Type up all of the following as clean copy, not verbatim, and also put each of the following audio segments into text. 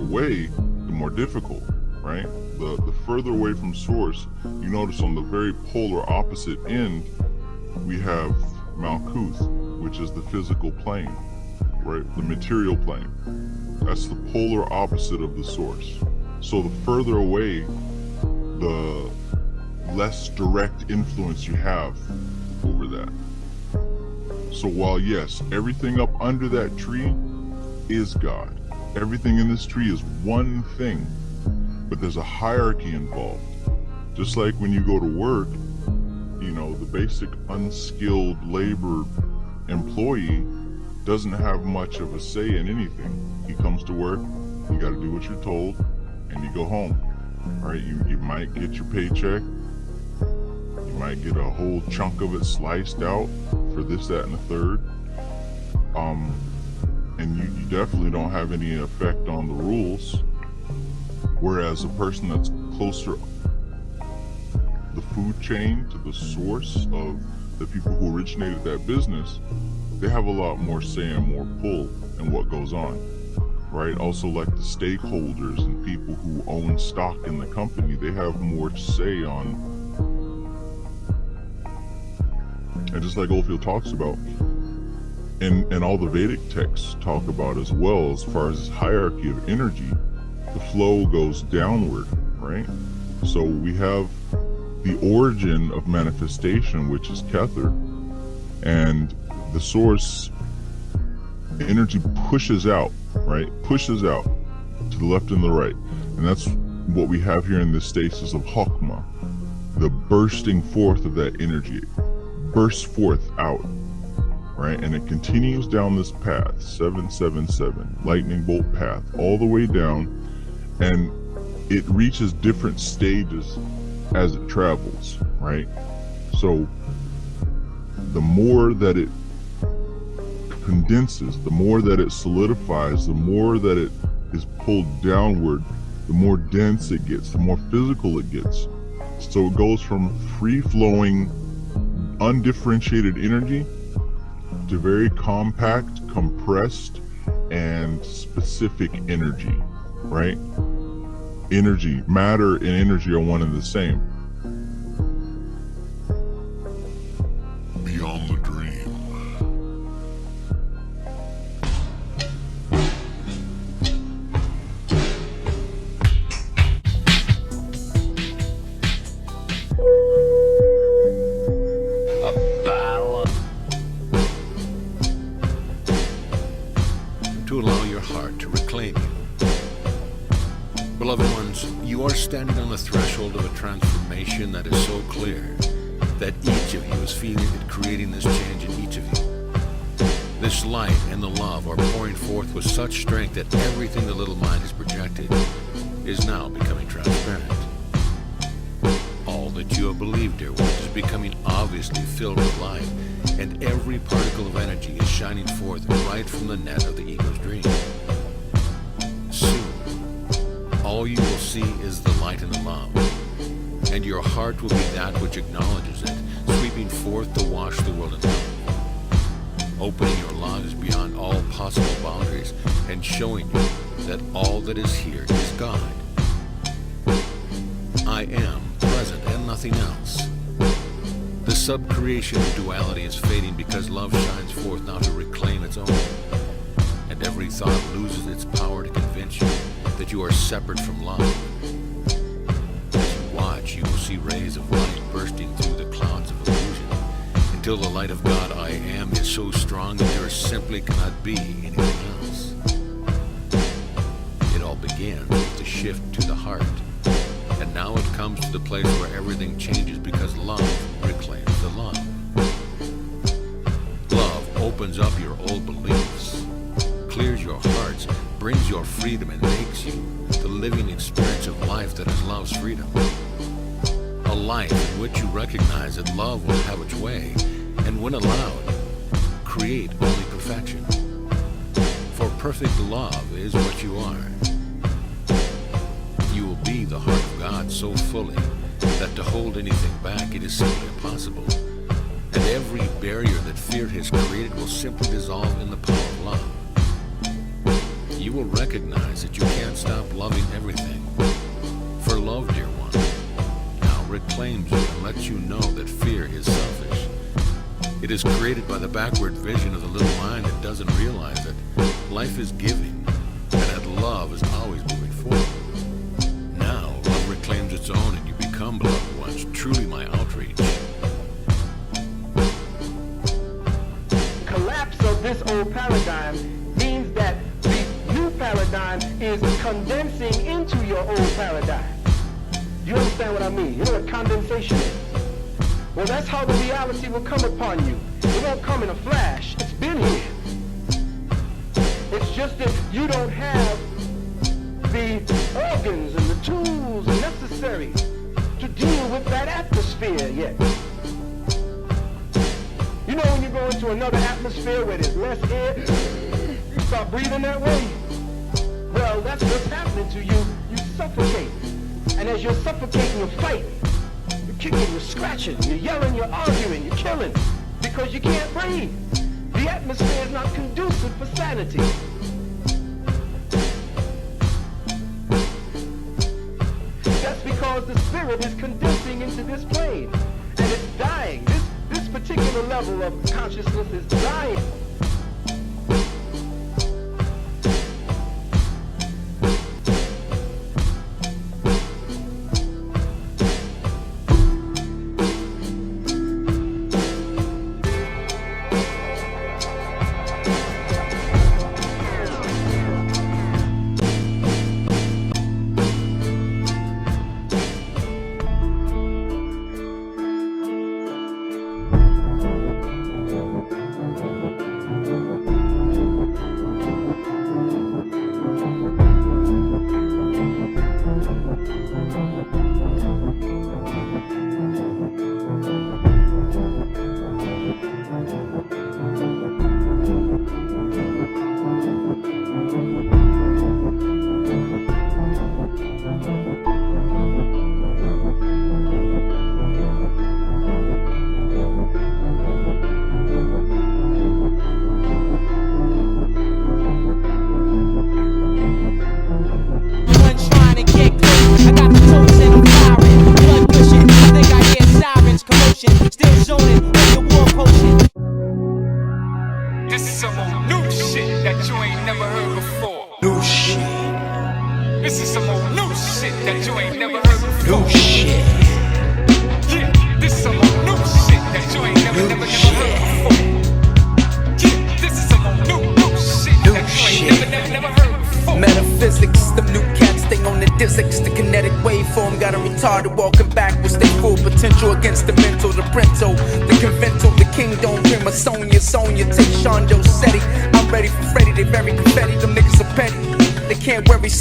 away, the more difficult, right? The further away from source, you notice on the very polar opposite end, we have Malkuth, which is the physical plane, right? The material plane. That's the polar opposite of the source. So the further away, the less direct influence you have over that. So while yes, everything up under that tree is God. Everything in this tree is one thing, but there's a hierarchy involved. Just like when you go to work, you know, the basic unskilled labor employee doesn't have much of a say in anything. He comes to work, you got to do what you're told, and you go home. All right, you might get your paycheck, you might get a whole chunk of it sliced out for this, that, and the third. And you definitely don't have any effect on the rules. Whereas a person that's closer the food chain to the source of the people who originated that business, they have a lot more say and more pull in what goes on, right? Also, like the stakeholders and people who own stock in the company, they have more say on. And just like Oldfield talks about, and all the Vedic texts talk about as well, as far as this hierarchy of energy, the flow goes downward, right? So we have the origin of manifestation, which is Kether, and the source energy pushes out, right? Pushes out to the left and the right. And that's what we have here in this stasis of Chokmah, the bursting forth of that energy, bursts forth out, right? And it continues down this path, 777, lightning bolt path, all the way down, and it reaches different stages as it travels, right? So the more that it condenses, the more that it solidifies, the more that it is pulled downward, the more dense it gets, the more physical it gets. So it goes from free-flowing, undifferentiated energy to very compact, compressed, and specific energy, right? Energy, matter and energy are one and the same. Beyond the dream. To allow your heart to reclaim you. Beloved ones, you are standing on the threshold of a transformation that is so clear that each of you is feeling it creating this change in each of you. This light and the love are pouring forth with such strength that everything the little mind has projected is now becoming transparent. All that you have believed, dear ones, is becoming obviously filled with light, and every particle of energy is shining forth right from the net of the ego's dream. Soon, all you will see is the light and the love, and your heart will be that which acknowledges it, sweeping forth to wash the world in love, opening your lives beyond all possible boundaries, and showing you that all that is here is God. I am present and nothing else. The subcreation of duality is fading because love shines forth now to reclaim its own, and every thought loses its power to convince you that you are separate from love. As you watch, you will see rays of light bursting through the clouds of illusion, until the light of God I am is so strong that there simply cannot be anything else. It all begins with the shift to the heart, and now it comes to the place where everything changes because love reclaims the love. Love opens up your old beliefs, clears your hearts, brings your freedom, and makes you the living experience of life that is love's freedom. A life in which you recognize that love will have its way, and when allowed, create only perfection. For perfect love is what you are. You will be the heart of God so fully that to hold anything back, it is simply impossible. And every barrier that fear has created will simply dissolve in the power of love. You will recognize that you can't stop loving everything. For love, dear one, now reclaims you and lets you know that fear is selfish. It is created by the backward vision of the little mind that doesn't realize that life is giving and that love is always moving forward. Now, love reclaims its own and you become, beloved ones, truly my outreach. Collapse of this old paradigm means that the new paradigm is condensing into your old paradigm. Do you understand what I mean? You know what condensation is? Well, that's how the reality will come upon you. It won't come in a flash. It's been here. It's just that you don't have the organs and the tools necessary to deal with that atmosphere yet. You know when you go into another atmosphere where there's less air, you start breathing that way? Well, that's what's happening to you. You suffocate. And as you're suffocating, you're fighting. You're kicking, you're scratching, you're yelling, you're arguing, you're killing. Because you can't breathe. The atmosphere is not conducive for sanity. That's because the spirit is condensing into this plane. And it's dying. This particular level of consciousness is dying.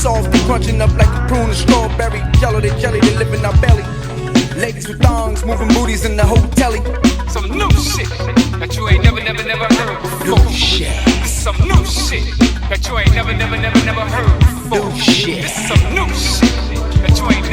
Soft, they crunching up like a prune and strawberry. Jello, they jelly, they live in our belly. Ladies with thongs, moving booties in the hotel. Some new shit that you ain't never heard before. New shit. This is some new shit that you ain't never heard before. New shit. This is some new shit that you ain't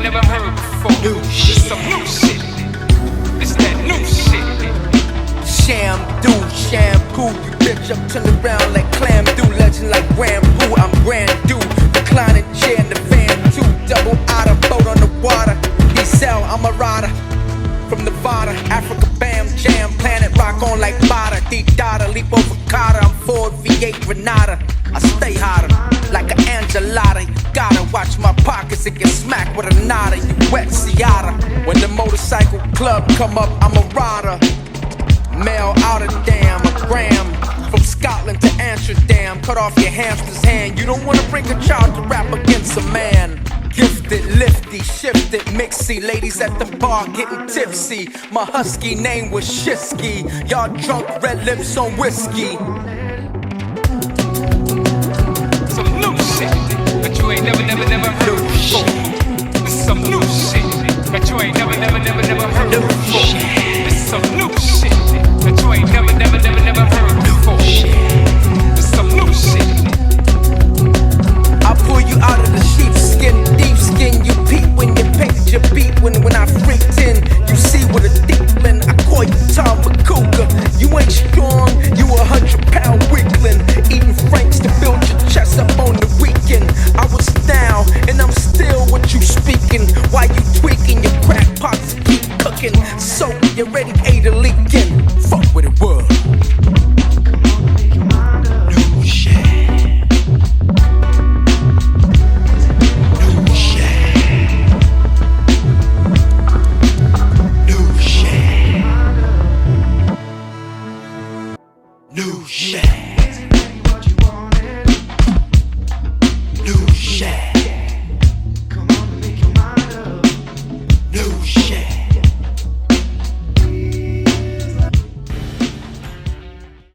never heard before. New This is some new shit. It's that new shit. Sham do shampoo, you bitch, I'm turning around like clam do. Legend like Rambo, I'm brand new. Reclining chair in the van too. Double otter, boat on the water. He sell, I'm a rider. From Nevada, Africa, bam, jam. Planet rock on like Bada. Deep data, leap over Carter. I'm Ford V8 Renata. I stay hotter, like an Angelada. You gotta watch my pockets and get smacked with a nada. You wet Seattle. When the motorcycle club come up, I'm a rider. Mail out a damn, a gram. From Scotland to Amsterdam, cut off your hamster's hand. You don't wanna bring a child to rap against a man. Gifted, lifty, shifted, mixy. Ladies at the bar getting tipsy. My husky name was Shisky. Y'all drunk, red lips on whiskey.